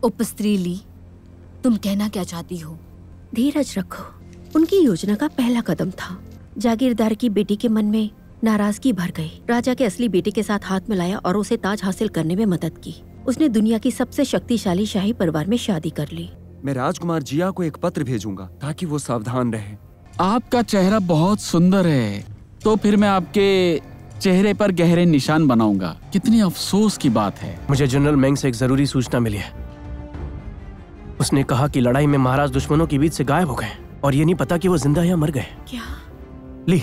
उपस्त्री ली, तुम कहना क्या चाहती हो? धीरज रखो। उनकी योजना का पहला कदम था। जागीरदार की बेटी के मन में नाराजगी भर गई। राजा के असली बेटे के साथ हाथ मिलाया और उसे ताज हासिल करने में मदद की। उसने दुनिया की सबसे शक्तिशाली शाही परिवार में शादी कर ली। मैं राजकुमार जिया को एक पत्र भेजूंगा ताकि वो सावधान रहे। आपका चेहरा बहुत सुंदर है, तो फिर मैं आपके चेहरे पर गहरे निशान बनाऊंगा। कितनी अफसोस की बात है। मुझे जनरल मेंग से एक जरूरी सूचना मिली है। उसने कहा कि लड़ाई में महाराज दुश्मनों के बीच से गायब हो गए और ये नहीं पता कि वो जिंदा या मर गए। क्या? ली,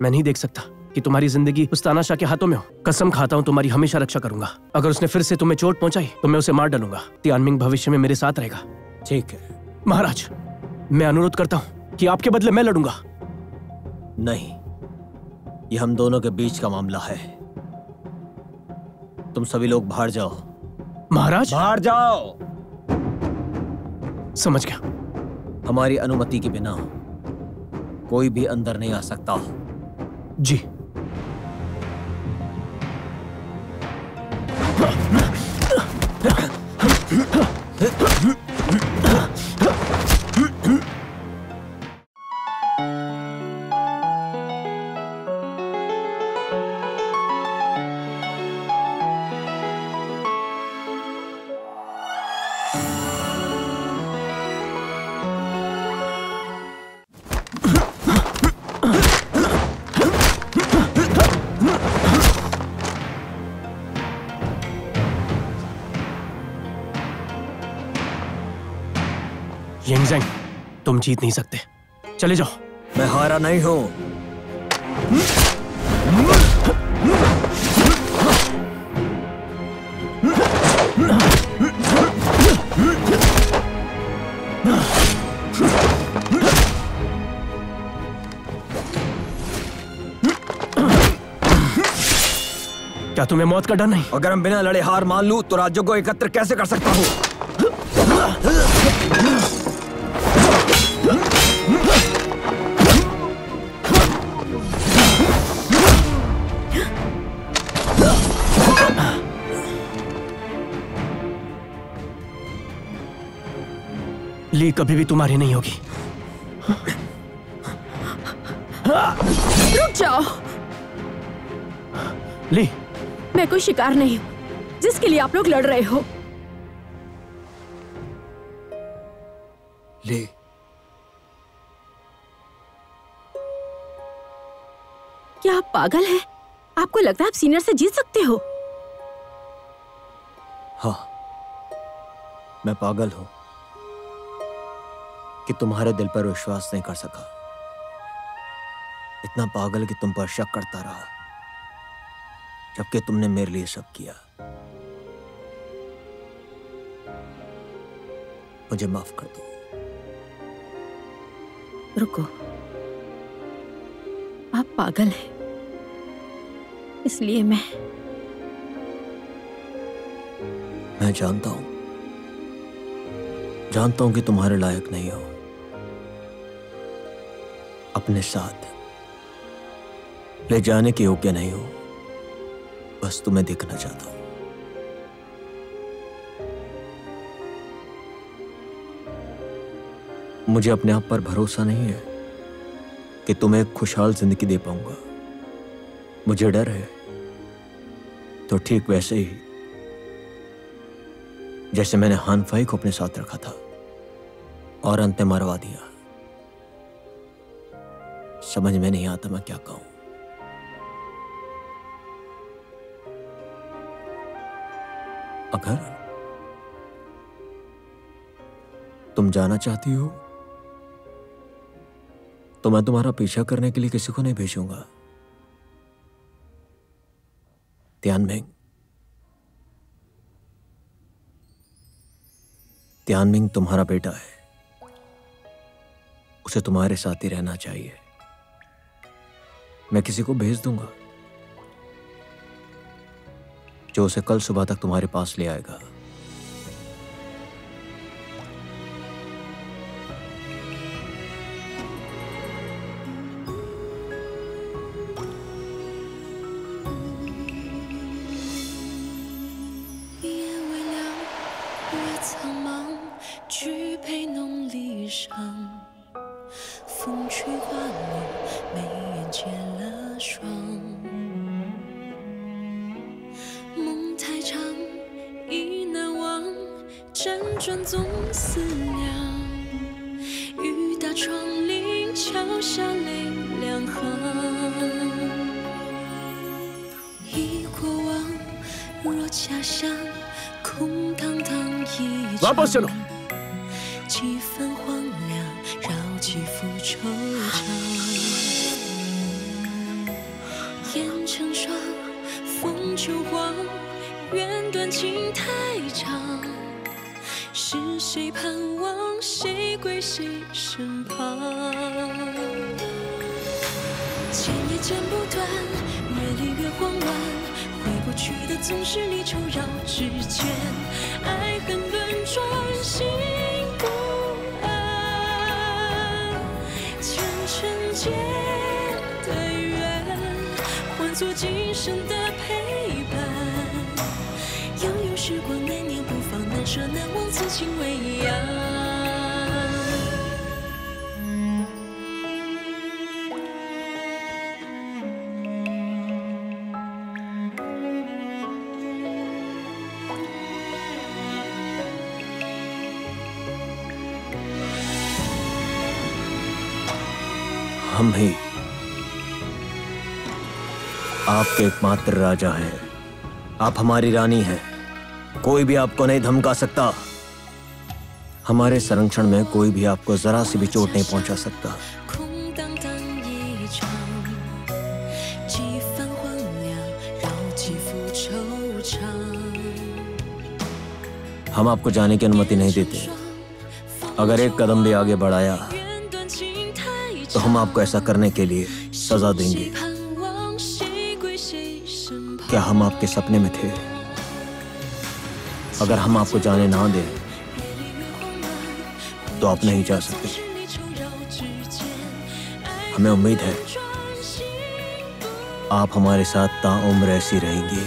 मैं नहीं देख सकता कि तुम्हारी जिंदगी उस तानाशाह के हाथों में हो। कसम खाता हूँ तुम्हारी हमेशा रक्षा करूंगा। अगर उसने फिर से तुम्हें चोट पहुंचाई तो मैं उसे मार डालूंगा। तियानमिंग भविष्य में मेरे साथ रहेगा। ठीक है महाराज, मैं अनुरोध करता हूँ कि आपके बदले मैं लड़ूंगा। नहीं, ये हम दोनों के बीच का मामला है। तुम सभी लोग बाहर जाओ। महाराज, बाहर जाओ। समझ गया। हमारी अनुमति के बिना कोई भी अंदर नहीं आ सकता। जी। येंगज़ेंग, तुम जीत नहीं सकते। चले जाओ। मैं हारा नहीं हूं। क्या तुम्हें मौत का डर नहीं? अगर हम बिना लड़े हार मान लूं तो राज्यों को एकत्र कैसे कर सकता हूं? ली कभी भी तुम्हारी नहीं होगी। रुक जाओ। ली, मैं कोई शिकार नहीं हूं जिसके लिए आप लोग लड़ रहे हो। ली, क्या आप पागल हैं? आपको लगता है आप सीनियर से जीत सकते हो? हाँ, मैं पागल हूं कि तुम्हारे दिल पर विश्वास नहीं कर सका। इतना पागल कि तुम पर शक करता रहा, जबकि तुमने मेरे लिए सब किया। मुझे माफ कर दो। रुको, आप पागल हैं, इसलिए मैं जानता हूं कि तुम्हारे लायक नहीं हो। अपने साथ ले जाने के योग्य नहीं हो। बस तुम्हें देखना चाहता हूं। मुझे अपने आप पर भरोसा नहीं है कि तुम्हें एक खुशहाल जिंदगी दे पाऊंगा। मुझे डर है, तो ठीक वैसे ही जैसे मैंने हान फाई को अपने साथ रखा था और अंत में मरवा दिया। समझ में नहीं आता मैं क्या कहूं। अगर तुम जाना चाहती हो तो मैं तुम्हारा पीछा करने के लिए किसी को नहीं भेजूंगा। तियानमिंग तुम्हारा बेटा है, उसे तुम्हारे साथ ही रहना चाहिए। मैं किसी को भेज दूंगा जो उसे कल सुबह तक तुम्हारे पास ले आएगा। 月苍茫，举杯浓离殇。风吹花落，眉眼结了霜。梦太长，意难忘，辗转总思量。雨打窗棂，桥下泪两行。忆过往，若家乡，空荡荡一场。几分荒凉，绕几幅惆怅。烟成霜，风秋黄，缘断情太长。是谁盼望，谁归谁身旁？剪也剪不断，越离越慌乱。回不去的总是离愁绕指尖，爱恨轮转，心不安。前尘间的缘，换作今生的陪伴。悠悠时光，念念不放，难舍难忘，此情未央。हम ही आपके एकमात्र राजा हैं। आप हमारी रानी हैं। कोई भी आपको नहीं धमका सकता। हमारे संरक्षण में कोई भी आपको जरा सी भी चोट नहीं पहुंचा सकता। हम आपको जाने की अनुमति नहीं देते। अगर एक कदम भी आगे बढ़ाया तो हम आपको ऐसा करने के लिए सजा देंगे। क्या हम आपके सपने में थे? अगर हम आपको जाने ना दें तो आप नहीं जा सकते। हमें उम्मीद है आप हमारे साथ ताउम्र ऐसी रहेंगी।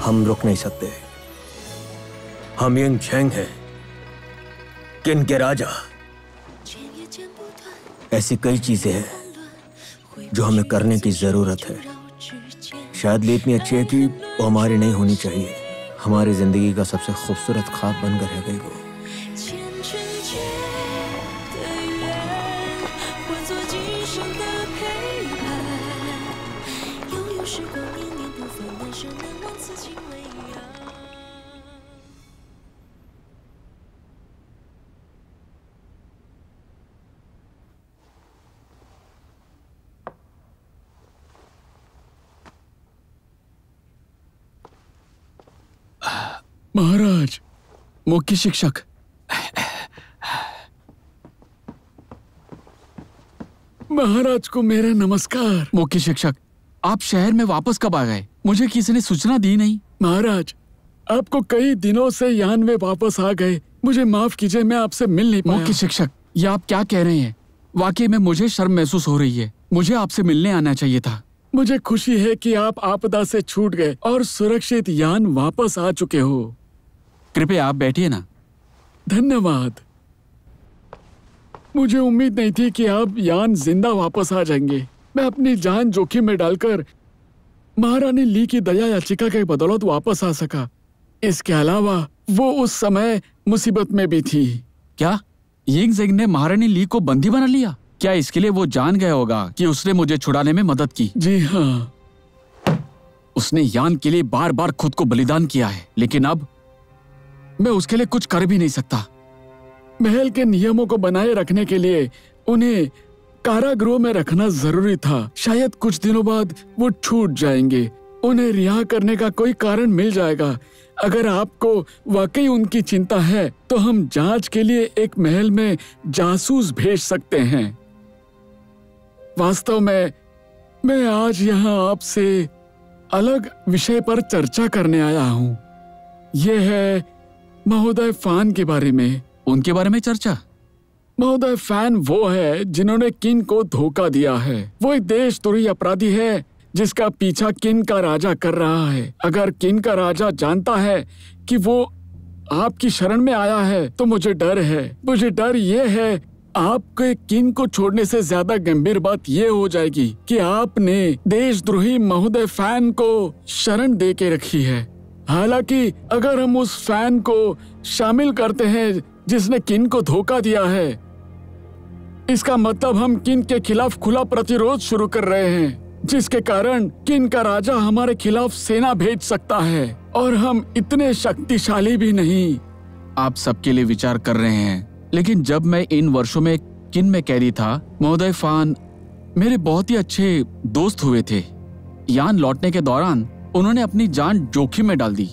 हम रुक नहीं सकते। हम यंग चैंग हैं, किन के राजा। ऐसी कई चीजें हैं जो हमें करने की जरूरत है। शायद ये इतनी अच्छी है कि वो हमारी नहीं होनी चाहिए। हमारी जिंदगी का सबसे खूबसूरत ख्वाब बनकर रह गई वो। महाराज, मुख्य शिक्षक। महाराज को मेरा नमस्कार। मुख्य शिक्षक, आप शहर में वापस कब आ गए? मुझे किसी ने सूचना दी नहीं। महाराज, आपको कई दिनों से यान में वापस आ गए। मुझे माफ कीजिए, मैं आपसे मिल नहीं पाया। मुख्य शिक्षक, ये आप क्या कह रहे हैं? वाकई में मुझे शर्म महसूस हो रही है। मुझे आपसे मिलने आना चाहिए था। मुझे खुशी है कि आप आपदा से छूट गए और सुरक्षित यान वापस आ चुके हो। कृपया आप बैठिए ना। धन्यवाद। मुझे उम्मीद नहीं थी कि आप यान जिंदा वापस आ जाएंगे। मैं अपनी जान जोखिम में डालकर महारानी ली की दया याचिका के बदौलत वापस आ सका। इसके अलावा वो उस समय मुसीबत में भी थी। क्या यिंग ज़ेंग ने महारानी ली को बंदी बना लिया? क्या इसके लिए वो जान गया होगा कि उसने मुझे छुड़ाने में मदद की? जी हाँ। उसने यान के लिए बार बार खुद को बलिदान किया है, लेकिन अब मैं उसके लिए कुछ कर भी नहीं सकता। महल के नियमों को बनाए रखने के लिए उन्हें कारागृह में रखना जरूरी था। शायद कुछ दिनों बाद वो छूट जाएंगे। उन्हें रिहा करने का कोई कारण मिल जाएगा। अगर आपको वाकई उनकी चिंता है तो हम जांच के लिए एक महल में जासूस भेज सकते हैं। वास्तव में मैं आज यहाँ आपसे अलग विषय पर चर्चा करने आया हूँ। यह है महोदय फान के बारे में। उनके बारे में चर्चा? महोदय फैन वो है जिन्होंने किन को धोखा दिया है। वो एक देशद्रोही अपराधी है जिसका पीछा किन का राजा कर रहा है। अगर किन का राजा जानता है कि वो आपकी शरण में आया है तो मुझे डर है। मुझे डर ये है आपके किन को छोड़ने से ज्यादा गंभीर बात ये हो जाएगी कि आपने देशद्रोही महोदय फैन को शरण दे के रखी है। हालांकि अगर हम उस फैन को शामिल करते हैं जिसने किन को धोखा दिया है, इसका मतलब हम किन के खिलाफ खुला प्रतिरोध शुरू कर रहे हैं, जिसके कारण किन का राजा हमारे खिलाफ सेना भेज सकता है और हम इतने शक्तिशाली भी नहीं। आप सबके लिए विचार कर रहे हैं, लेकिन जब मैं इन वर्षों में किन में कैदी था, महोदय फान मेरे बहुत ही अच्छे दोस्त हुए थे। यान लौटने के दौरान उन्होंने अपनी जान जोखिम में डाल दी।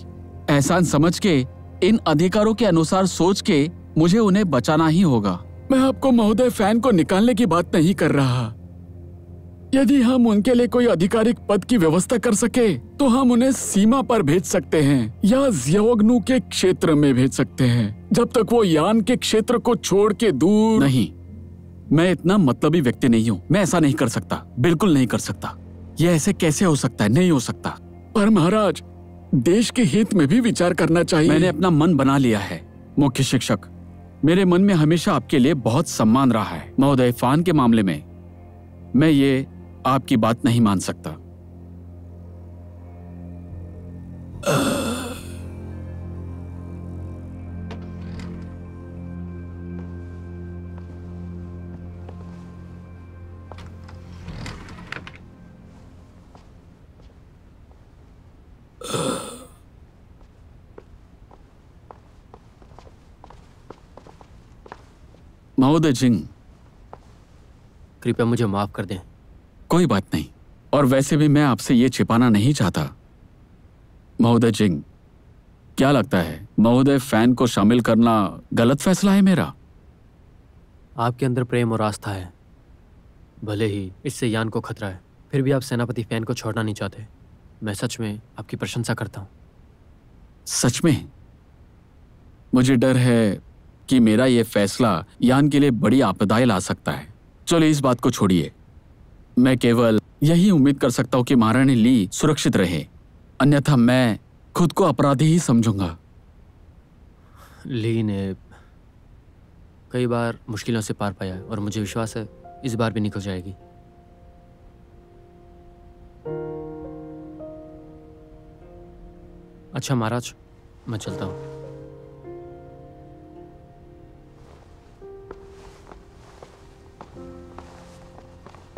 एहसान समझ के, इन अधिकारों के अनुसार सोच के मुझे उन्हें बचाना ही होगा। मैं आपको महोदय फैन को निकालने की बात नहीं कर रहा। यदि हम उनके लिए कोई आधिकारिक पद की व्यवस्था कर सके तो हम उन्हें सीमा पर भेज सकते हैं या जियोग्नु के क्षेत्र में भेज सकते हैं, जब तक वो यान के क्षेत्र को छोड़ के दूर। नहीं, मैं इतना मतलबी व्यक्ति नहीं हूँ। मैं ऐसा नहीं कर सकता, बिल्कुल नहीं कर सकता। ये ऐसे कैसे हो सकता है? नहीं हो सकता। पर महाराज, देश के हित में भी विचार करना चाहिए। मैंने अपना मन बना लिया है मुख्य शिक्षक। मेरे मन में हमेशा आपके लिए बहुत सम्मान रहा है। महोदय फान के मामले में मैं ये आपकी बात नहीं मान सकता। महोदय जिंग, कृपया मुझे माफ कर दें। कोई बात नहीं। और वैसे भी मैं आपसे ये छिपाना नहीं चाहता। महोदय जिंग, क्या लगता है महोदय फैन को शामिल करना गलत फैसला है मेरा? आपके अंदर प्रेम और आस्था है। भले ही इससे यान को खतरा है, फिर भी आप सेनापति फैन को छोड़ना नहीं चाहते। मैं सच में आपकी प्रशंसा करता हूँ। सच में? मुझे डर है कि मेरा ये फैसला यान के लिए बड़ी आपदाएं ला सकता है। चलो इस बात को छोड़िए। मैं केवल यही उम्मीद कर सकता हूँ कि महारानी ली सुरक्षित रहे, अन्यथा मैं खुद को अपराधी ही समझूंगा। ली ने कई बार मुश्किलों से पार पाया है और मुझे विश्वास है इस बार भी निकल जाएगी। अच्छा महाराज, मैं चलता हूँ।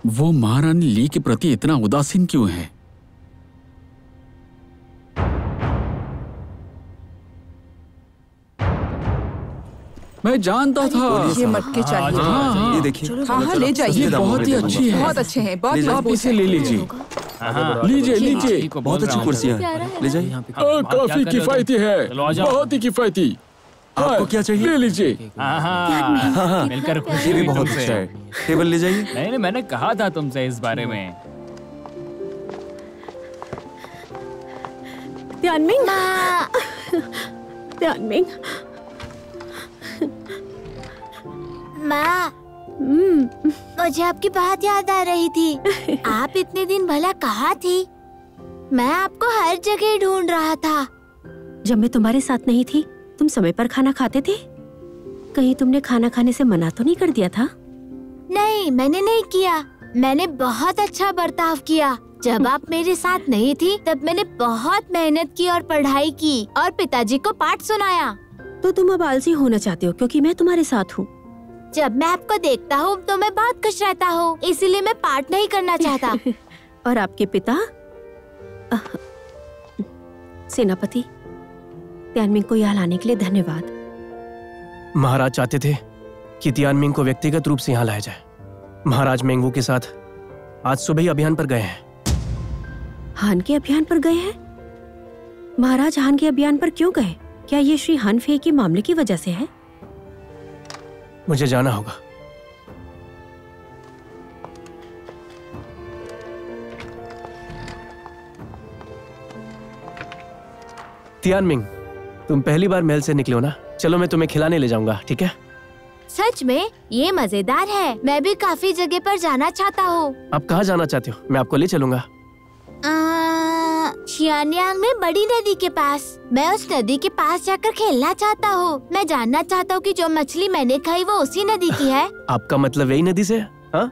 वो महारानी ली के प्रति इतना उदासीन क्यों है? मैं जानता था। ये मटके चाहिए। ये देखिए। हाँ, ले जाइए। ये बहुत ही अच्छी है। बहुत अच्छे हैं, बहुत आप इसे ले लीजिए। लीजिए लीजिए। बहुत अच्छी कुर्सियां हैं, ले जाइए। काफी किफायती है, बहुत ही किफायती। आपको क्या चाहिए? ले लीजिए। मिलकर ये खुशी भी हुई बहुत तुमसे। अच्छा है। टेबल ले जाइए। नहीं, मैंने कहा था तुमसे इस बारे में। त्यानमिंग, त्यानमिंग, माँ, मुझे आपकी बात याद आ रही थी। आप इतने दिन भला कहाँ थी? मैं आपको हर जगह ढूंढ रहा था। जब मैं तुम्हारे साथ नहीं थी, तुम समय पर खाना खाते थे? कहीं तुमने खाना खाने से मना तो नहीं कर दिया था? नहीं, मैंने नहीं किया। मैंने बहुत अच्छा बर्ताव किया। जब आप मेरे साथ नहीं थी, तब मैंने बहुत मेहनत की और पढ़ाई की और पिताजी को पाठ सुनाया। तो तुम अब आलसी होना चाहते हो क्योंकि मैं तुम्हारे साथ हूँ। जब मैं आपको देखता हूँ तो मैं बहुत खुश रहता हूँ, इसीलिए मैं पाठ नहीं करना चाहता। और आपके पिता सेनापति, त्यानमिंग को यहाँ लाने के लिए धन्यवाद। महाराज चाहते थे कि त्यानमिंग को व्यक्तिगत रूप से यहाँ लाया जाए। महाराज मेंगवू के साथ आज सुबह ही अभियान पर गए हैं। हान के अभियान पर गए हैं? महाराज हान के अभियान पर क्यों गए? क्या ये श्री हान फे के मामले की वजह से है? मुझे जाना होगा। तियानमिंग, तुम पहली बार महल से निकले हो ना? चलो मैं तुम्हें खिलाने ले जाऊंगा, ठीक है? सच में ये मजेदार है। मैं भी काफी जगह पर जाना चाहता हूँ। आप कहाँ जाना चाहते हो? मैं आपको ले चलूंगा। शियानयांग में बड़ी नदी के पास। मैं उस नदी के पास जाकर खेलना चाहता हूँ। मैं जानना चाहता हूँ कि जो मछली मैंने खाई वो उसी नदी की है। आपका मतलब वही नदी से? हाँ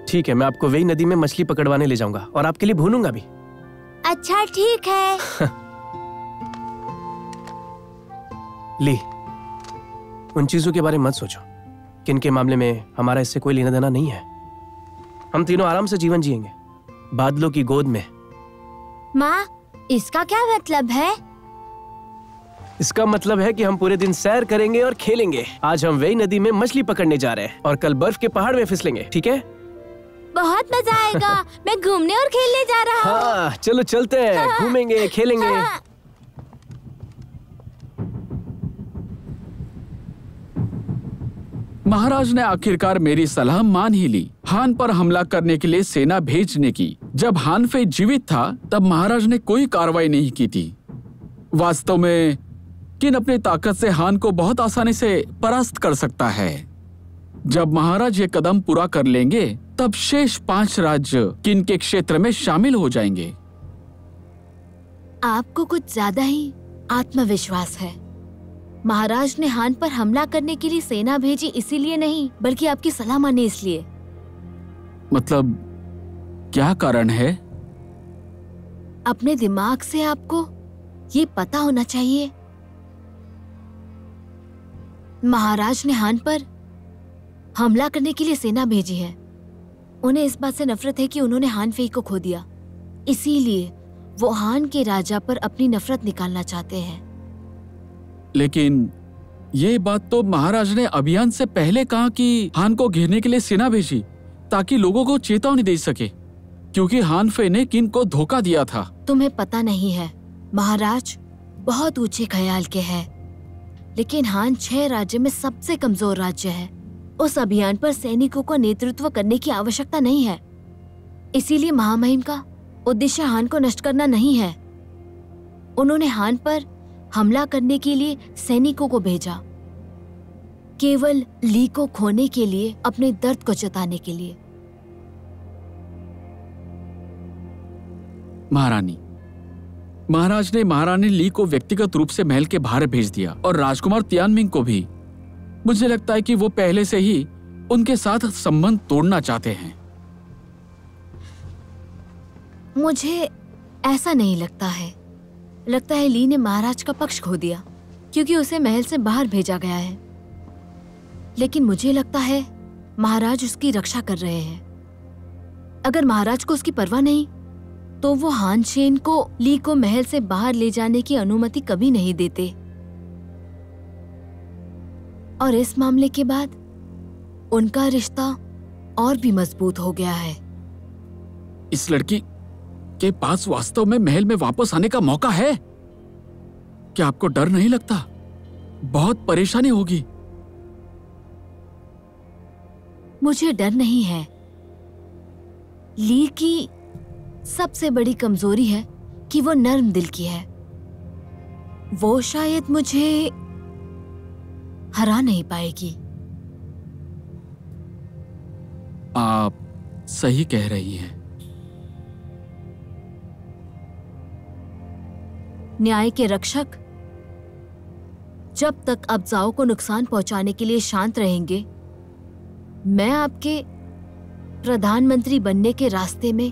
ठीक है, मैं आपको वही नदी में मछली पकड़वाने ले जाऊंगा और आपके लिए भूनूंगा भी। अच्छा ठीक है। ली, उन चीजों के बारे में मत सोचो किनके मामले में हमारा इससे कोई लेना देना नहीं है। हम तीनों आराम से जीवन जिएंगे, बादलों की गोद में। माँ, इसका क्या मतलब है? इसका मतलब है कि हम पूरे दिन सैर करेंगे और खेलेंगे। आज हम वही नदी में मछली पकड़ने जा रहे हैं और कल बर्फ के पहाड़ में फिसलेंगे, ठीक है? बहुत मजा आएगा। मैं घूमने और खेलने जा रहा हूँ। हाँ चलो चलते हैं, घूमेंगे खेलेंगे। महाराज ने आखिरकार मेरी सलाह मान ही ली, हान पर हमला करने के लिए सेना भेजने की। जब हान फे जीवित था तब महाराज ने कोई कार्रवाई नहीं की थी। वास्तव में किन अपनी ताकत से हान को बहुत आसानी से परास्त कर सकता है। जब महाराज ये कदम पूरा कर लेंगे तब शेष 5 राज्य किन के क्षेत्र में शामिल हो जाएंगे। आपको कुछ ज्यादा ही आत्मविश्वास है। महाराज ने हान पर हमला करने के लिए सेना भेजी इसीलिए नहीं, बल्कि आपकी सलाह माने इसलिए। मतलब क्या कारण है? अपने दिमाग से आपको ये पता होना चाहिए, महाराज ने हान पर हमला करने के लिए सेना भेजी है। उन्हें इस बात से नफरत है कि उन्होंने हान फे को खो दिया, इसीलिए वो हान के राजा पर अपनी नफरत निकालना चाहते हैं। लेकिन ये बात तो महाराज ने अभियान से पहले कहा कि हान को घेरने के लिए सेना भेजी ताकि लोगों को चेतावनी दे सके, क्योंकि हान फे ने किन को धोखा दिया था। तुम्हें पता नहीं है, महाराज बहुत ऊंचे ख्याल के हैं, लेकिन हान 6 राज्य में सबसे कमजोर राज्य है। उस अभियान पर सैनिकों को नेतृत्व करने की आवश्यकता नहीं है, इसीलिए महामहिम का उद्देश्य हान को नष्ट करना नहीं है। उन्होंने हान पर हमला करने के लिए सैनिकों को भेजा, केवल ली को खोने के लिए, अपने दर्द को जताने के लिए। महारानी, महाराज ने महारानी ली को व्यक्तिगत रूप से महल के बाहर भेज दिया और राजकुमार तियानमिंग को भी। मुझे लगता है कि वो पहले से ही उनके साथ संबंध तोड़ना चाहते हैं। मुझे ऐसा नहीं लगता है। लगता है ली ने महाराज का पक्ष खो दिया क्योंकि उसे महल से बाहर भेजा गया है, लेकिन मुझे लगता है महाराज उसकी रक्षा कर रहे हैं। अगर महाराज को उसकी परवाह नहीं तो वो हान शेन को ली को महल से बाहर ले जाने की अनुमति कभी नहीं देते। और इस मामले के बाद उनका रिश्ता और भी मजबूत हो गया है। इस लड़की के पास वास्तव में महल में वापस आने का मौका है। क्या आपको डर नहीं लगता? बहुत परेशानी होगी। मुझे डर नहीं है। ली की सबसे बड़ी कमजोरी है कि वो नर्म दिल की है। वो शायद मुझे हरा नहीं पाएगी। आप सही कह रही हैं। न्याय के रक्षक जब तक अफजाओं को नुकसान पहुंचाने के लिए शांत रहेंगे, मैं आपके प्रधानमंत्री बनने के रास्ते में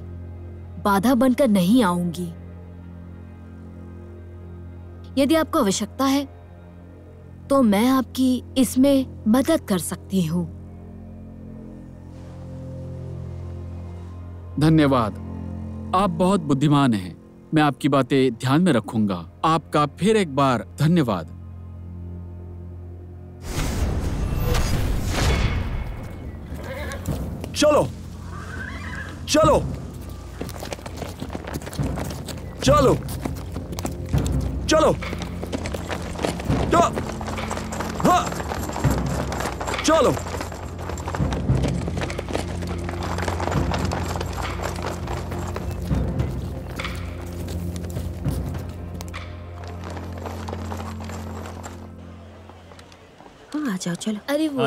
बाधा बनकर नहीं आऊंगी। यदि आपको आवश्यकता है तो मैं आपकी इसमें मदद कर सकती हूँ। धन्यवाद, आप बहुत बुद्धिमान हैं। मैं आपकी बातें ध्यान में रखूंगा। आपका फिर एक बार धन्यवाद। चलो चलो चलो चलो हाँ चलो। आ जाओ चलो। अरे वो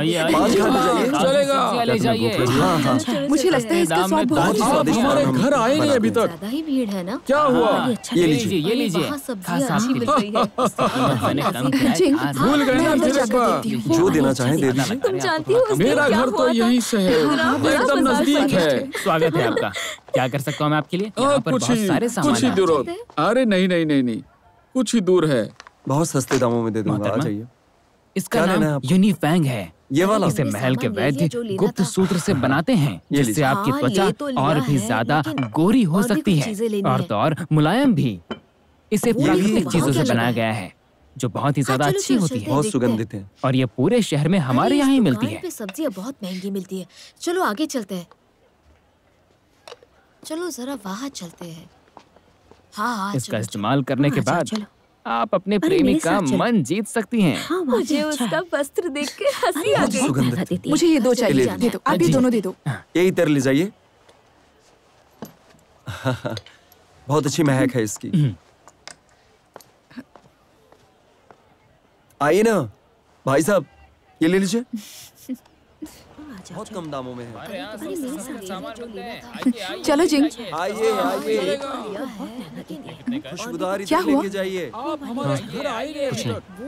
चलेगा ले जाइए। मुझे लगता है इसका स्वाद बहुत स्वादिष्ट है। हमारे घर आए नहीं अभी तक। ज्यादा ही भीड़ है ना। क्या हुआ? ये लीजिए ये लीजिए। वहाँ सब्जियाँ अच्छी मिल रही है। मैंने कम किया जिंग, है। भूल गए ना फिर एक बार। जो देना चाहें दे दीजिए। तुम जानती हो मेरा घर तो यहीं से है, एकदम नजदीक है। स्वागत है आपका। क्या कर सकता हूँ मैं आपके लिए? यहाँ पर कुछ बहुत सारे सामान ही हैं। दूर। अरे नहीं नहीं नहीं नहीं, कुछ ही दूर है। बहुत सस्ते दामों में दे दूंगा, आ मोहतरमा, जाइए। इसका क्या लेना है नाम आपको? यूनिफैंग है। ये वाला? इसे महल के सामान ले वैद्य लिया जो लेना गुप्त था। सूत्र से बनाते हैं, ये जिससे लीजिए। आपकी हाँ, त्वचा ले तो लिया और भी है, ज्यादा लेकिन गोरी हो और भी सकती कुछ है चीजें लेनी और है। तो और मुलायम भी। इसे प्राकृतिक वहाँ चीजों क्या से बनाया लगा गया है, जो बहुत ही ज्यादा चलो, अच्छी चलो, होती चलते है बहुत देखते हैं। सुगंधित है। और ये पूरे शहर में हमारे अरे, यहाँ ही इस मिलती दुकान है। पे सब्जियाँ बहुत महंगी मिलती है। चलो आगे चलते हैं। चलो जरा वहाँ चलते हैं। हाँ इसका चलो, इस्तेमाल करने के चलो, बाद चलो। आप अपने अरे, प्रेमी मेरे का साथ चलो। मन जीत सकती हैं। हाँ वहाँ मुझे पे अच्छा उसका है। वस्त्र देख के हंसी आ बहुत गई। सुगंधित है। देती है। मुझे ये दो चाहिए, चलिए, दे दो। आप ये जी। दोनों दे दो। यही तर ले जाइए। बहुत अच्छी महक है इसकी। आइए ना भाई साहब, ये ले लीजिए। बहुत कम दामों में है। चलो जिंग, आइए आइए, खुशबूदार क्या इधर हुआ? लेके जाइए। वो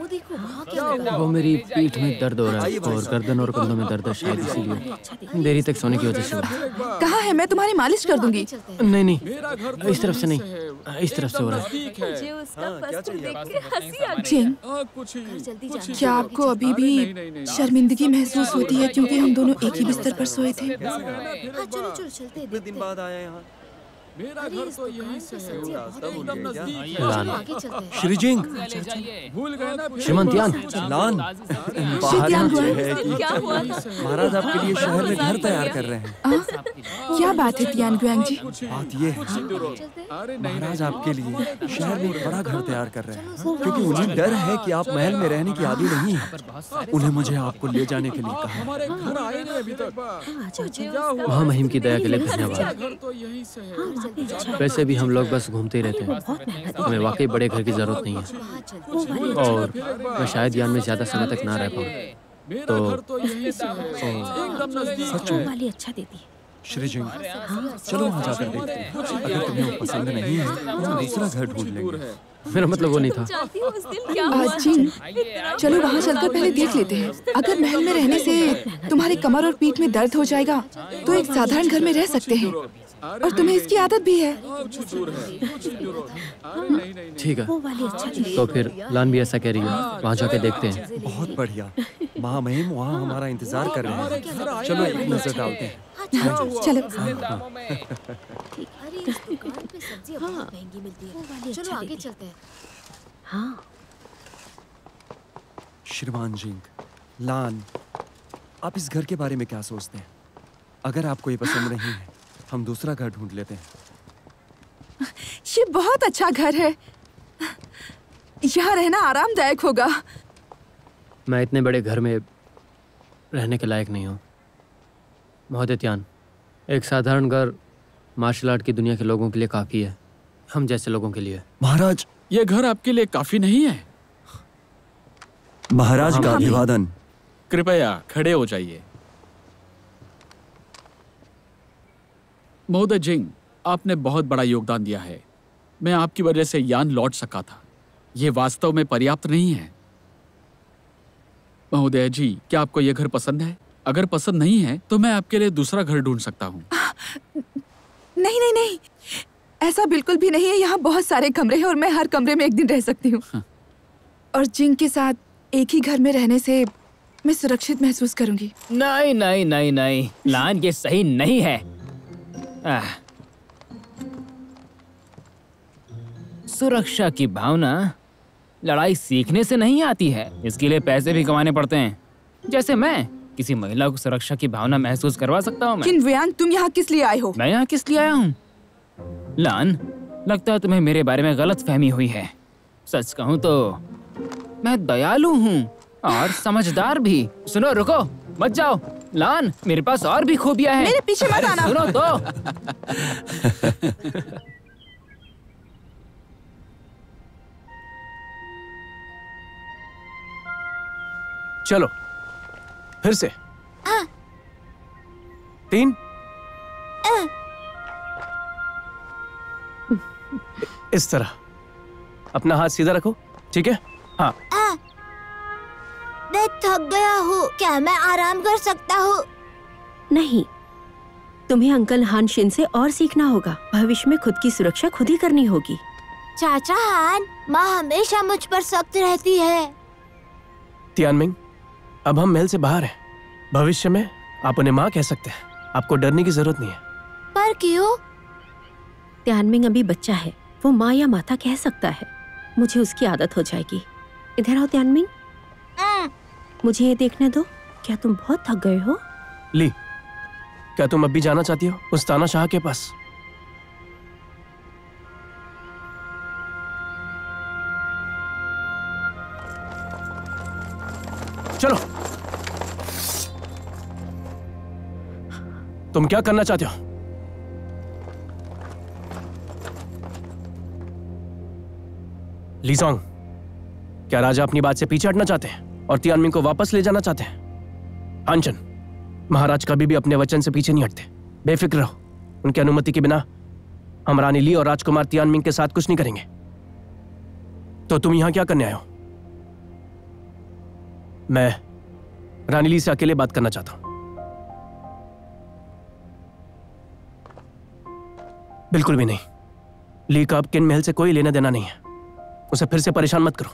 देखो वहाँ क्या लगा। वो मेरी पीठ में दर्द हो रहा है आइए भाई और साहब। गर्दन और कंधों में दर्द है, शायद इसीलिए देरी तक सोने की वजह से हुआ। कहाँ है? मैं तुम्हारी मालिश कर दूंगी। नहीं नहीं, मेरा घर इस तरफ से नहीं, इस तरफ से हो रहा है। ठीक है। मुझे उसका हाँ, क्या वस्त्र चाहिए देख आपको? के हंसी आ गई। जिंग, कुछ ही जल्दी कुछ जाना। ही। क्या आपको अभी भी शर्मिंदगी महसूस होती है क्योंकि हम दोनों एक ही बिस्तर पर सोए थे? हाँ चलो चलो चलते हैं, कितने दिन देखते बाद आया यहाँ? मेरा अरे, घर इस तो दुकान यहीं पे से है, सब्जियाँ बहुत तब महंगी हो गया नजदीक क्या? है। चलो लान। आगे चलते हैं। श्रीजिंग, भूल गए ना फिर। श्रीमंत यान, लान, शीतयान हुआ है। है कि क्या हुआ था? महाराज आपके लिए शहर में घर तैयार कर रहे हैं। क्या बात है तियान गुआंग जी? बात ये है, अरे नहीं महाराज आपके लिए शहर में एक बड़ा घर तैयार कर रहे हैं, क्योंकि उन्हें डर है कि आप महल में रहने की आदी नहीं है। उन्हें मुझे आपको ले जाने के लिए कहा है। हमारे घर आए नहीं अभी तक। हाँ जाओ चलो। क्या हुआ? महामहिम की दया के लिए धन्यवाद। घर तो यहीं से है। वैसे भी हम लोग बस घूमते ही रहते हैं, हमें वाकई बड़े घर की जरूरत नहीं है वहाँ चलते हैं। और मैं शायद यान में ज्यादा समय तक ना रह पाऊँ। मेरा तो- घर तो यहीं से है, एकदम नजदीक वो वाली अच्छा देती है। श्रीजिंग, चलो वहाँ जाकर देखते हैं। अगर तुम्हें वो पसंद नहीं है तो हम दूसरा घर ढूंढ लेंगे। मेरा मतलब वो नहीं था। जानती हो उस दिन क्या हुआ? जिंग, चलो वहाँ चलकर पहले देख लेते हैं। अगर महल में रहने से तुम्हारी कमर और पीठ में दर्द हो जाएगा तो एक साधारण घर में रह सकते हैं और तुम्हें इसकी आदत भी है। कुछ ही दूर है, कुछ ही दूर है। अरे नहीं नहीं ठीक है, वो वाली अच्छा देती है। तो फिर लान भी ऐसा कह रही है, वहाँ जाके देखते हैं। बहुत बढ़िया, महामहिम वहाँ हमारा इंतजार कर रहे हैं। चलो एक नजर डालते हैं। चलो। अरे इस दुकान पे सब्जियाँ बहुत महंगी मिलती है। चलो अच्छा आगे देती चलते हैं। हाँ श्रीमान जिंग, लान, आप इस घर के बारे में क्या सोचते हैं? अगर आपको ये पसंद नहीं है, हम दूसरा घर ढूंढ लेते हैं। ये बहुत अच्छा घर है, यहाँ रहना आरामदायक होगा। मैं इतने बड़े घर में रहने के लायक नहीं हूँ। महोदय त्यान, एक साधारण घर मार्शल आर्ट की दुनिया के लोगों के लिए काफ़ी है, हम जैसे लोगों के लिए। महाराज, ये घर आपके लिए काफी नहीं है? महाराज का अभिवादन। कृपया खड़े हो जाइए। महोदय जिंग, आपने बहुत बड़ा योगदान दिया है। मैं आपकी वजह से यान लौट सका था। ये वास्तव में पर्याप्त नहीं है। महोदय जी, क्या आपको यह घर पसंद है? अगर पसंद नहीं है तो मैं आपके लिए दूसरा घर ढूंढ सकता हूँ। नहीं नहीं नहीं, ऐसा बिल्कुल भी नहीं है। यहाँ बहुत सारे कमरे हैं और मैं हर कमरे में एक दिन रह सकती हूँ। और जिंग के साथ एक ही घर में रहने से मैं सुरक्षित महसूस करूंगी। नहीं नहीं नहीं नहीं, लान ये सही नहीं है। सुरक्षा की भावना लड़ाई सीखने से नहीं आती है, इसके लिए पैसे भी कमाने पड़ते हैं। जैसे मैं किसी महिला को सुरक्षा की भावना महसूस करवा सकता हूँ मैं। किन व्यान, तुम यहाँ किस लिए आए हो? मैं यहाँ किस लिए आया हूँ? लान, लगता है तुम्हें मेरे बारे में गलत फहमी हुई है। सच कहूँ तो मैं दयालु हूँ और समझदार भी। सुनो, रुको, मत जाओ। लान, मेरे पास और भी खूबियाँ हैं। मेरे पीछे मत आना। सुनो तो। चलो फिर से। 3 इस तरह। अपना हाथ सीधा रखो, ठीक है? हाँ। मैं थक गया हूँ, क्या मैं आराम कर सकता हूँ? नहीं, तुम्हें अंकल हान शिन से और सीखना होगा। भविष्य में खुद की सुरक्षा खुद ही करनी होगी। चाचा हान, माँ हमेशा मुझ पर सख्त रहती है। तियानमिंग, अब हम महल से बाहर हैं। भविष्य में आप उन्हें माँ कह सकते हैं। आपको डरने की जरूरत नहीं है। पर क्यों? तियानमिंग अभी बच्चा है, वो माँ या माता कह सकता है। मुझे उसकी आदत हो जाएगी। इधर आओ तियानमिंग, मुझे ये देखने दो। क्या तुम बहुत थक गए हो? ली, क्या तुम अब भी जाना चाहती हो उस तानाशाह के पास? चलो। तुम क्या करना चाहते हो? लीजोंग, क्या राजा अपनी बात से पीछे हटना चाहते हैं और तियानमिंग को वापस ले जाना चाहते हैं? हानचन, महाराज कभी भी अपने वचन से पीछे नहीं हटते। बेफिक्र रहो, उनकी अनुमति के बिना हम रानी ली और राजकुमार तियानमिंग के साथ कुछ नहीं करेंगे। तो तुम यहां क्या करने आए हो? मैं रानी ली से अकेले बात करना चाहता हूं। बिल्कुल भी नहीं। ली का अब किन महल से कोई लेना देना नहीं है। उसे फिर से परेशान मत करो।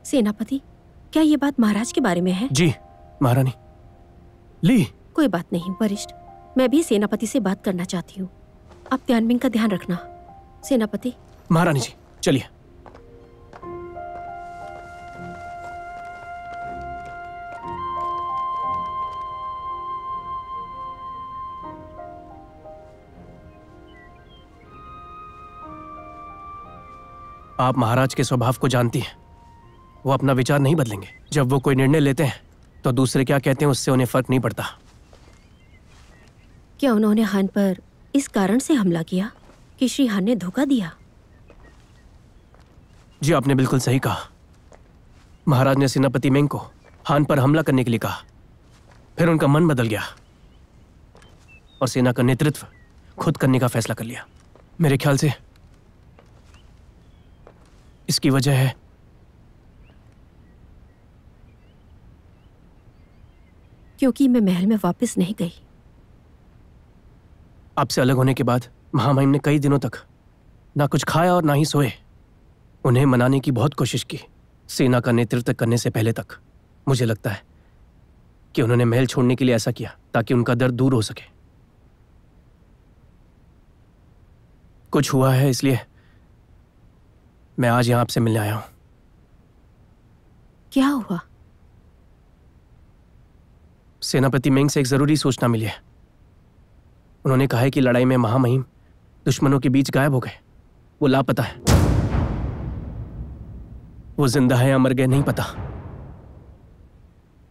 सेनापति, क्या ये बात महाराज के बारे में है? जी महारानी। ली, कोई बात नहीं वरिष्ठ, मैं भी सेनापति से बात करना चाहती हूँ। आप तियानमिंग का ध्यान रखना। सेनापति। महारानी जी, चलिए। आप महाराज के स्वभाव को जानती हैं। वो अपना विचार नहीं बदलेंगे। जब वो कोई निर्णय लेते हैं तो दूसरे क्या कहते हैं उससे उन्हें फर्क नहीं पड़ता। क्या उन्होंने हान पर इस कारण से हमला किया कि श्री हान ने धोखा दिया? जी, आपने बिल्कुल सही कहा। महाराज ने सेनापति मेंग को हान पर हमला करने के लिए कहा। फिर उनका मन बदल गया और सेना का नेतृत्व खुद करने का फैसला कर लिया। मेरे ख्याल से इसकी वजह है क्योंकि मैं महल में वापस नहीं गई। आपसे अलग होने के बाद महामहिम ने कई दिनों तक ना कुछ खाया और ना ही सोए। उन्हें मनाने की बहुत कोशिश की, सेना का नेतृत्व करने से पहले तक। मुझे लगता है कि उन्होंने महल छोड़ने के लिए ऐसा किया ताकि उनका दर्द दूर हो सके। कुछ हुआ है, इसलिए मैं आज यहां आपसे मिलने आया हूं। क्या हुआ? सेनापति मेंग से एक जरूरी सूचना मिली है। उन्होंने कहा है कि लड़ाई में महामहिम दुश्मनों के बीच गायब हो गए। वो लापता है। वो जिंदा है या मर गए नहीं पता।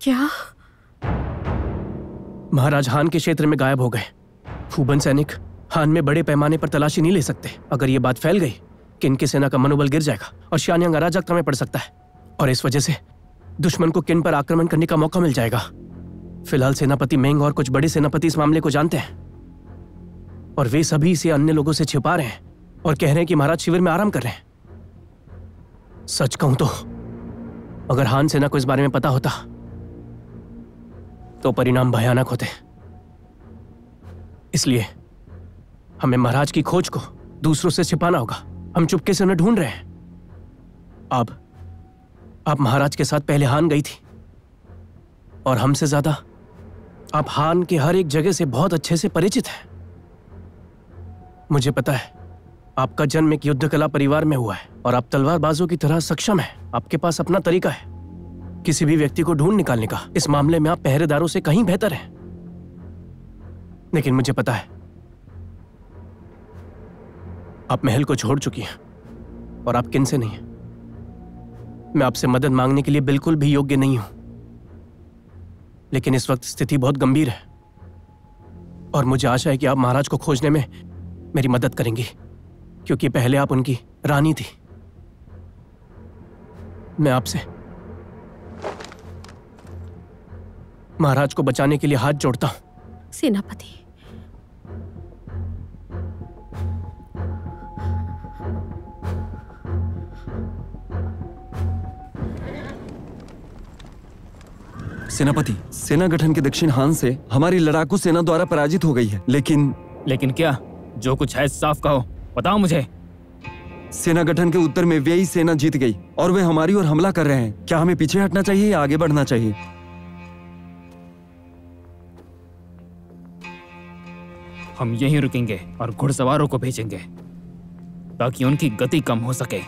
क्या? महाराज हान के क्षेत्र में गायब हो गए। फूबन सैनिक हान में बड़े पैमाने पर तलाशी नहीं ले सकते। अगर ये बात फैल गई कि इनकी सेना का मनोबल गिर जाएगा और श्यानयांग अराजकता में पड़ सकता है, और इस वजह से दुश्मन को किन पर आक्रमण करने का मौका मिल जाएगा। फिलहाल सेनापति मेंग और कुछ बड़े सेनापति इस मामले को जानते हैं और वे सभी इसे अन्य लोगों से छिपा रहे हैं और कह रहे हैं कि महाराज शिविर में आराम कर रहे हैं। सच कहूं तो अगर हान सेना को इस बारे में पता होता तो परिणाम भयानक होते। इसलिए हमें महाराज की खोज को दूसरों से छिपाना होगा। हम चुपके से उन्हें ढूंढ रहे हैं। आप महाराज के साथ पहले हान गई थी और हमसे ज्यादा आप हान के हर एक जगह से बहुत अच्छे से परिचित हैं। मुझे पता है आपका जन्म एक युद्ध कला परिवार में हुआ है और आप तलवारबाजों की तरह सक्षम हैं। आपके पास अपना तरीका है। किसी भी व्यक्ति को ढूंढ निकालने का। इस मामले में आप पहरेदारों से कहीं बेहतर हैं। लेकिन मुझे पता है आप महल को छोड़ चुकी हैं और आप किन से नहीं हैं। मैं आपसे मदद मांगने के लिए बिल्कुल भी योग्य नहीं हूं, लेकिन इस वक्त स्थिति बहुत गंभीर है और मुझे आशा है कि आप महाराज को खोजने में मेरी मदद करेंगी, क्योंकि पहले आप उनकी रानी थी। मैं आपसे महाराज को बचाने के लिए हाथ जोड़ता हूं। सेनापति, सेनापति, सेना गठन के दक्षिण हान से हमारी लड़ाकू सेना द्वारा पराजित हो गई है, लेकिन क्या? जो कुछ है साफ कहो, बताओ मुझे। सेना गठन के उत्तर में व्ययी सेना जीत गई और वे हमारी ओर हमला कर रहे हैं। क्या हमें पीछे हटना चाहिए या आगे बढ़ना चाहिए? हम यहीं रुकेंगे और घुड़सवारों को भेजेंगे ताकि उनकी गति कम हो सके।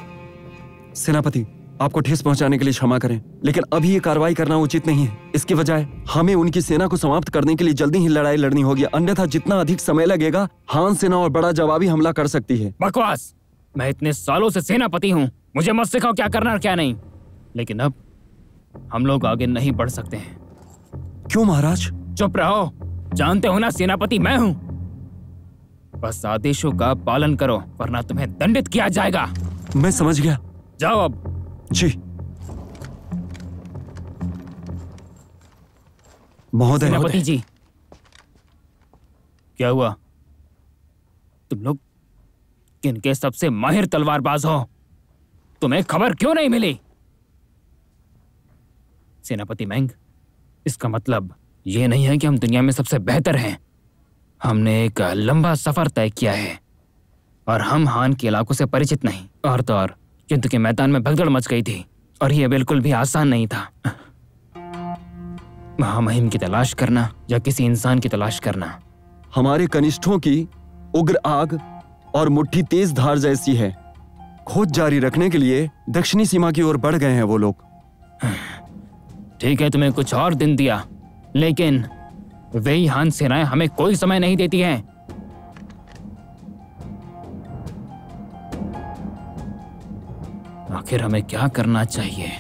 सेनापति, आपको ठेस पहुंचाने के लिए क्षमा करें, लेकिन अभी ये कार्रवाई करना उचित नहीं है। इसके बजाय हमें उनकी सेना को समाप्त करने के लिए जल्दी ही लड़ाई लड़नी होगी, अन्यथा जितना अधिक समय लगेगा हान सेना और बड़ा जवाबी हमला कर सकती है। बकवास! मैं इतने सालों से सेनापति हूँ, मुझे मत सिखाओ क्या करना और क्या नहीं। लेकिन अब हम लोग आगे नहीं बढ़ सकते हैं। क्यों महाराज? चुप रहो, जानते हो ना सेनापति मैं हूँ। बस आदेशों का पालन करो वरना तुम्हें दंडित किया जाएगा। मैं समझ गया। जाओ अब। जी महोदय। सेनापति जी, क्या हुआ? तुम लोग किनके सबसे माहिर तलवारबाज हो? तुम्हें खबर क्यों नहीं मिली? सेनापति मैंग, इसका मतलब ये नहीं है कि हम दुनिया में सबसे बेहतर हैं। हमने एक लंबा सफर तय किया है और हम हान के इलाकों से परिचित नहीं। और तो और युद्ध के मैदान में भगदड़ मच गई थी और यह बिल्कुल भी आसान नहीं था। महामहिम की तलाश करना या किसी इंसान की तलाश करना हमारे कनिष्ठों की उग्र आग और मुट्ठी तेज धार जैसी है। खोज जारी रखने के लिए दक्षिणी सीमा की ओर बढ़ गए हैं वो लोग। ठीक है, तुम्हें कुछ और दिन दिया, लेकिन वही हान सेनाएं हमें कोई समय नहीं देती हैं। आखिर हमें क्या करना चाहिए?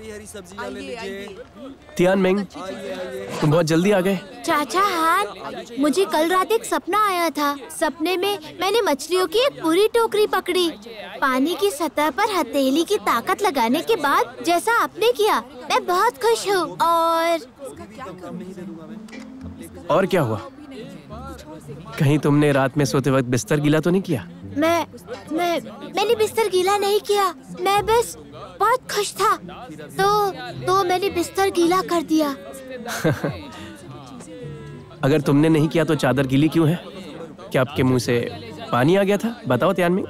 हरी सब्जियां ले लीजिए। तियानमेंग, तुम बहुत जल्दी आ गए। चाचा हान, मुझे कल रात एक सपना आया था। सपने में मैंने मछलियों की एक पूरी टोकरी पकड़ी। पानी की सतह पर हथेली की ताकत लगाने के बाद जैसा आपने किया, मैं बहुत खुश हूँ। और क्या हुआ? कहीं तुमने रात में सोते वक्त बिस्तर गीला तो नहीं किया? मैंने बिस्तर गीला नहीं किया। मैं बस बहुत खुश था तो मैंने बिस्तर गीला कर दिया। अगर तुमने नहीं किया तो चादर गीली क्यों है? क्या आपके मुंह से पानी आ गया था? बताओ तियानमेंग।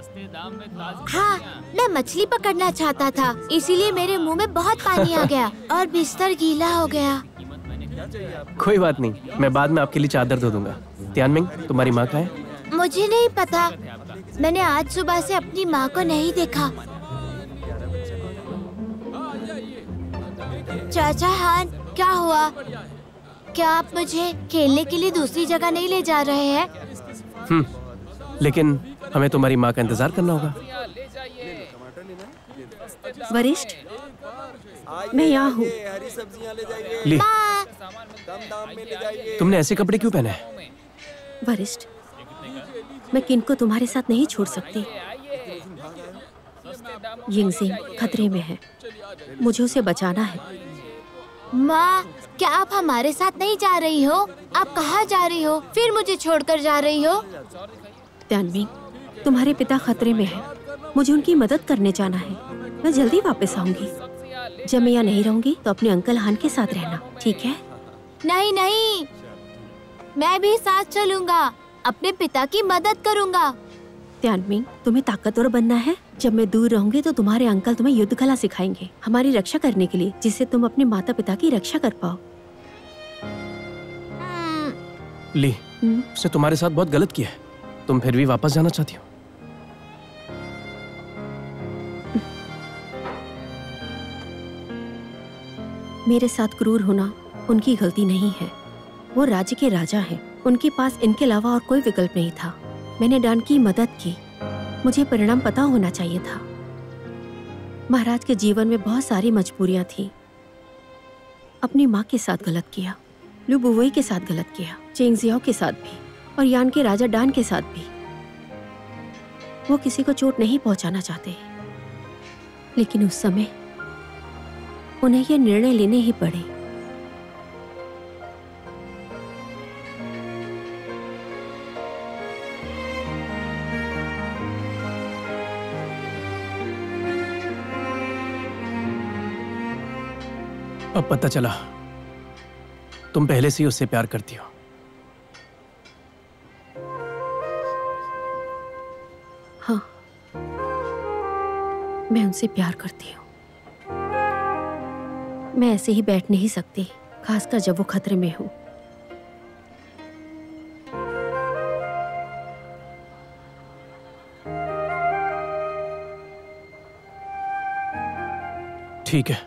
हाँ, मैं मछली पकड़ना चाहता था, इसीलिए मेरे मुंह में बहुत पानी आ गया और बिस्तर गीला हो गया। कोई बात नहीं, मैं बाद में आपके लिए चादर धो दूंगा। तियानमेंग, तुम्हारी माँ कहाँ है? मुझे नहीं पता, मैंने आज सुबह से अपनी माँ को नहीं देखा। चाचा हान, क्या हुआ? क्या आप मुझे खेलने के लिए दूसरी जगह नहीं ले जा रहे हैं? लेकिन हमें तुम्हारी माँ का इंतजार करना होगा। वरिष्ठ, मैं यहाँ हूँ। ली, तुमने ऐसे कपड़े क्यों पहने हैं? वरिष्ठ, मैं किन को तुम्हारे साथ नहीं छोड़ सकती। यिंगजिंग खतरे में है, मुझे उसे बचाना है। माँ, क्या आप हमारे साथ नहीं जा रही हो? आप कहाँ जा रही हो? फिर मुझे छोड़कर जा रही हो? तियानमेंग, तुम्हारे पिता खतरे में हैं, मुझे उनकी मदद करने जाना है। मैं जल्दी वापस आऊंगी। जब मैं यहाँ नहीं रहूंगी तो अपने अंकल हान के साथ रहना, ठीक है? नहीं नहीं, मैं भी साथ चलूंगा, अपने पिता की मदद करूंगा। तियानमेंग, तुम्हें ताकतवर बनना है। जब मैं दूर रहूंगी तो तुम्हारे अंकल तुम्हें युद्ध कला सिखाएंगे, हमारी रक्षा करने के लिए, जिससे तुम अपने माता पिता की रक्षा कर पाओ। ली, उसने तुम्हारे साथ बहुत गलत किया है। तुम फिर भी वापस जाना चाहती हो? मेरे साथ क्रूर होना उनकी गलती नहीं है। वो राज्य के राजा हैं। उनके पास इनके अलावा और कोई विकल्प नहीं था। मैंने डॉन की मदद की। मुझे परिणाम पता होना चाहिए था। महाराज के जीवन में बहुत सारी मजबूरियां थी। अपनी माँ के साथ गलत किया, लू बुवई के साथ गलत किया, चेंग जियाओ के साथ भी, और यान के राजा डान के साथ भी। वो किसी को चोट नहीं पहुंचाना चाहते, लेकिन उस समय उन्हें ये निर्णय लेने ही पड़े। अब पता चला तुम पहले से ही उससे प्यार करती हो। हाँ, मैं उनसे प्यार करती हूँ। मैं ऐसे ही बैठ नहीं सकती, खासकर जब वो खतरे में हो। ठीक है,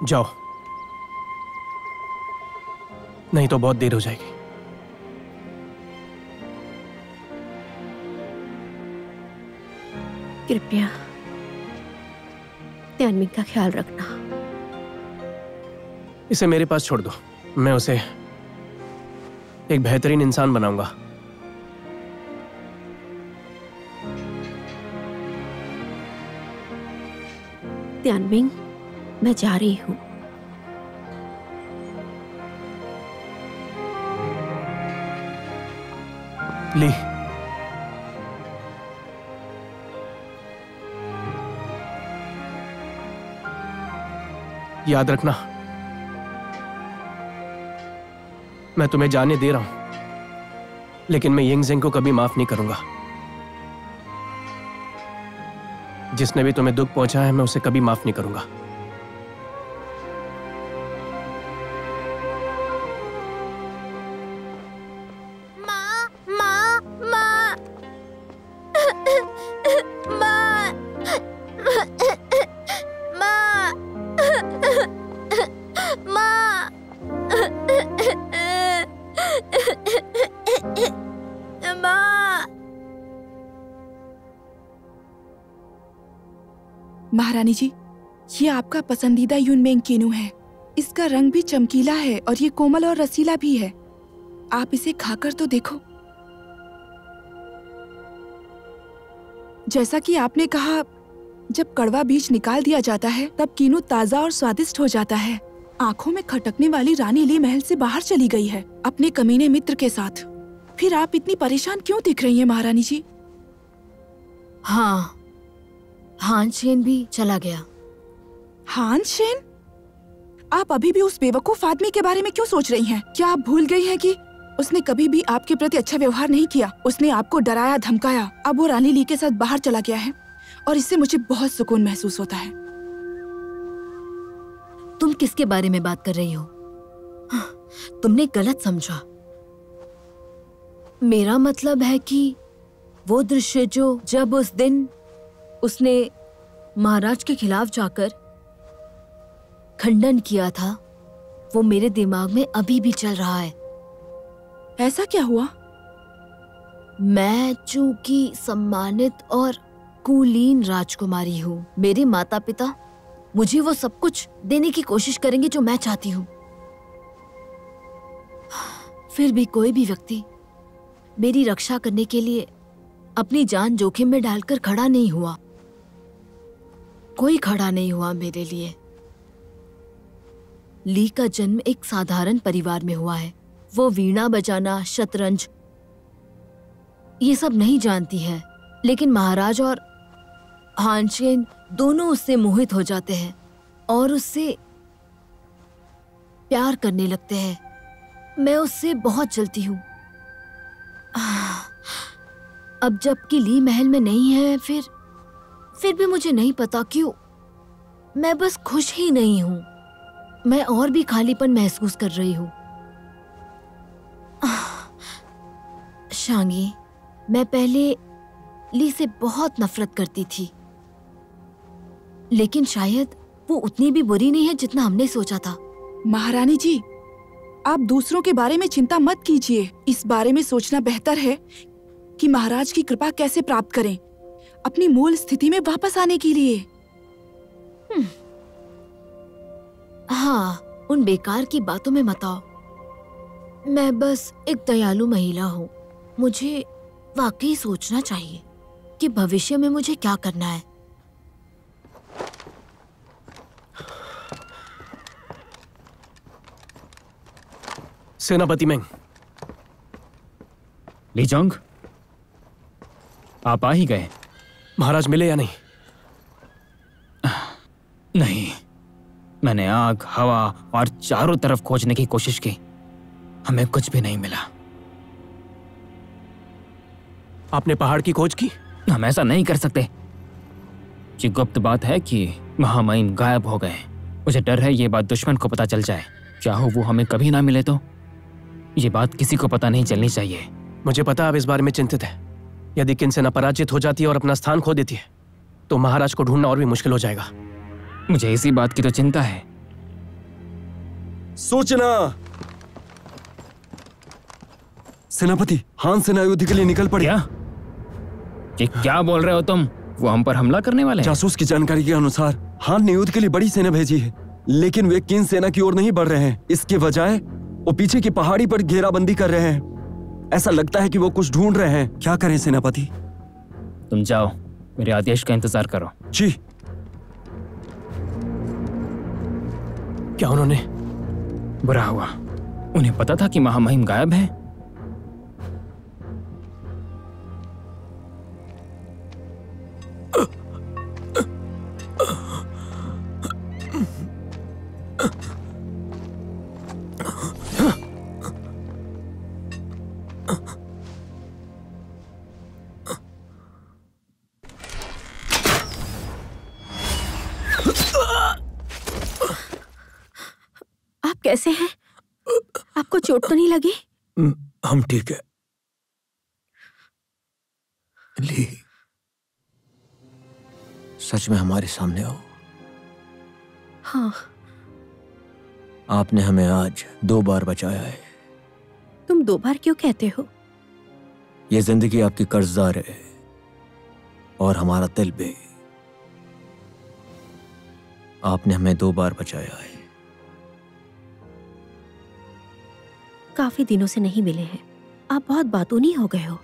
जाओ, नहीं तो बहुत देर हो जाएगी। कृपया त्यानमिंग का ख्याल रखना। इसे मेरे पास छोड़ दो, मैं उसे एक बेहतरीन इंसान बनाऊंगा। त्यानमिंग, मैं जा रही हूँ। ली, याद रखना, मैं तुम्हें जाने दे रहा हूं, लेकिन मैं यिंगज़ेंग को कभी माफ नहीं करूंगा। जिसने भी तुम्हें दुख पहुंचाया है, मैं उसे कभी माफ नहीं करूंगा। महारानी जी, ये आपका पसंदीदा यूनमेंग केनू है। इसका रंग भी चमकीला है और ये कोमल और रसीला भी है। आप इसे खाकर तो देखो। जैसा कि आपने कहा, जब कड़वा बीज निकाल दिया जाता है तब कीनू ताजा और स्वादिष्ट हो जाता है। आंखों में खटकने वाली रानी ली महल से बाहर चली गई है अपने कमीने मित्र के साथ। फिर आप इतनी परेशान क्यों दिख रही हैं महारानी जी? हाँ, हान शेन भी चला गया। हान शेन? आप अभी भी उस बेवकूफ आदमी के बारे में क्यों सोच रही हैं? क्या आप भूल गई हैं कि उसने कभी भी आपके प्रति अच्छा व्यवहार नहीं किया? उसने आपको डराया धमकाया। अब वो रानी ली के साथ बाहर चला गया है और इससे मुझे बहुत सुकून महसूस होता है। तुम किसके बारे में बात कर रही हो? तुमने गलत समझा। मेरा मतलब है कि वो दृश्य जो जब उस दिन उसने महाराज के खिलाफ जाकर खंडन किया था, वो मेरे दिमाग में अभी भी चल रहा है। ऐसा क्या हुआ? मैं चूंकि सम्मानित और कुलीन राजकुमारी हूँ, मेरे माता पिता मुझे वो सब कुछ देने की कोशिश करेंगे जो मैं चाहती हूँ। फिर भी कोई भी व्यक्ति मेरी रक्षा करने के लिए अपनी जान जोखिम में डालकर खड़ा नहीं हुआ। कोई खड़ा नहीं हुआ मेरे लिए। ली का जन्म एक साधारण परिवार में हुआ है। वो वीणा बजाना, शतरंज, ये सब नहीं जानती है, लेकिन महाराज और हान शेन दोनों उससे मोहित हो जाते हैं और उससे प्यार करने लगते हैं। मैं उससे बहुत जलती हूँ। अब जबकि ली महल में नहीं है, फिर भी मुझे नहीं पता क्यों मैं बस खुश ही नहीं हूं। मैं और भी खालीपन महसूस कर रही हूं। शांगी, मैं पहले ली से बहुत नफरत करती थी, लेकिन शायद वो उतनी भी बुरी नहीं है जितना हमने सोचा था। महारानी जी, आप दूसरों के बारे में चिंता मत कीजिए। इस बारे में सोचना बेहतर है कि महाराज की कृपा कैसे प्राप्त करें अपनी मूल स्थिति में वापस आने के लिए। हाँ, उन बेकार की बातों में मत आओ। मैं बस एक दयालु महिला हूँ। मुझे वाकई सोचना चाहिए कि भविष्य में मुझे क्या करना है। सेनापति मेंग। ली जोंग, आप आ ही गए। महाराज मिले या नहीं? नहीं, मैंने आग, हवा और चारों तरफ खोजने की कोशिश की, हमें कुछ भी नहीं मिला। आपने पहाड़ की खोज की? हम ऐसा नहीं कर सकते। ये गुप्त बात है कि महामहिम गायब हो गए। मुझे डर है ये बात दुश्मन को पता चल जाए। चाहो वो हमें कभी ना मिले तो। ये बात किसी को पता नहीं चलनी चाहिए। मुझे पता आप इस बारे में चिंतित है। यदि किनसेना पराजित हो जाती है और अपना स्थान खो देती है तो महाराज को ढूंढना और भी मुश्किल हो जाएगा। मुझे इसी बात की तो चिंता है। सूचना! सेनापति, हान सेना युद्ध के लिए निकल पड़ी। क्या बोल रहे हो तुम? वो हम पर हमला करने वाले हैं? जासूस की जानकारी के अनुसार हान ने युद्ध के लिए बड़ी सेना भेजी है, लेकिन वे किन सेना की ओर नहीं बढ़ रहे हैं। इसके बजाय वो पीछे की पहाड़ी पर घेराबंदी कर रहे हैं। ऐसा लगता है कि वो कुछ ढूंढ रहे हैं। क्या करें सेनापति? तुम जाओ, मेरे आदेश का इंतजार करो। जी। क्या उन्होंने? बुरा हुआ, उन्हें पता था कि महामहिम गायब है। कैसे हैं? आपको चोट तो नहीं लगी? हम ठीक है। ली, सच में हमारे सामने आओ। हाँ। आपने हमें आज 2 बार बचाया है। तुम 2 बार क्यों कहते हो? ये जिंदगी आपकी कर्जदार है और हमारा दिल भी। आपने हमें 2 बार बचाया है। काफी दिनों से नहीं मिले हैं, आप बहुत बातूनी हो गए हो।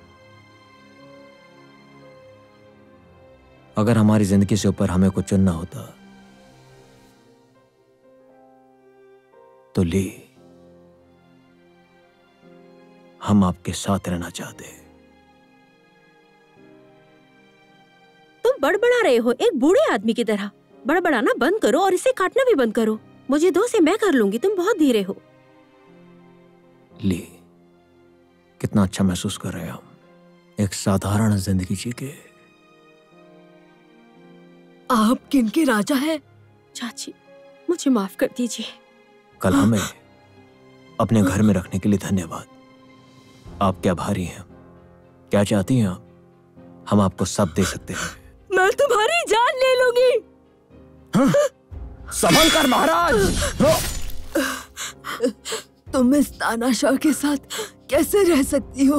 अगर हमारी जिंदगी से ऊपर हमें कुछ चुनना होता तो ली, हम आपके साथ रहना चाहते। तुम बड़बड़ा रहे हो एक बूढ़े आदमी की तरह। बड़बड़ाना बंद करो और इसे काटना भी बंद करो। मुझे दो से मैं कर लूंगी, तुम बहुत धीरे हो। ली, कितना अच्छा महसूस कर रहे हैं हम एक साधारण जिंदगी जी के। आप किनके राजा हैं? चाची, मुझे माफ कर दीजिए। कल हमें अपने घर में रखने के लिए धन्यवाद। आपके आभारी हैं। क्या चाहती हैं आप? हम आपको सब दे सकते हैं। मैं तुम्हारी जान ले लूंगी। संभल कर महाराज। तुम इस तानाशाह के साथ कैसे रह सकती हो?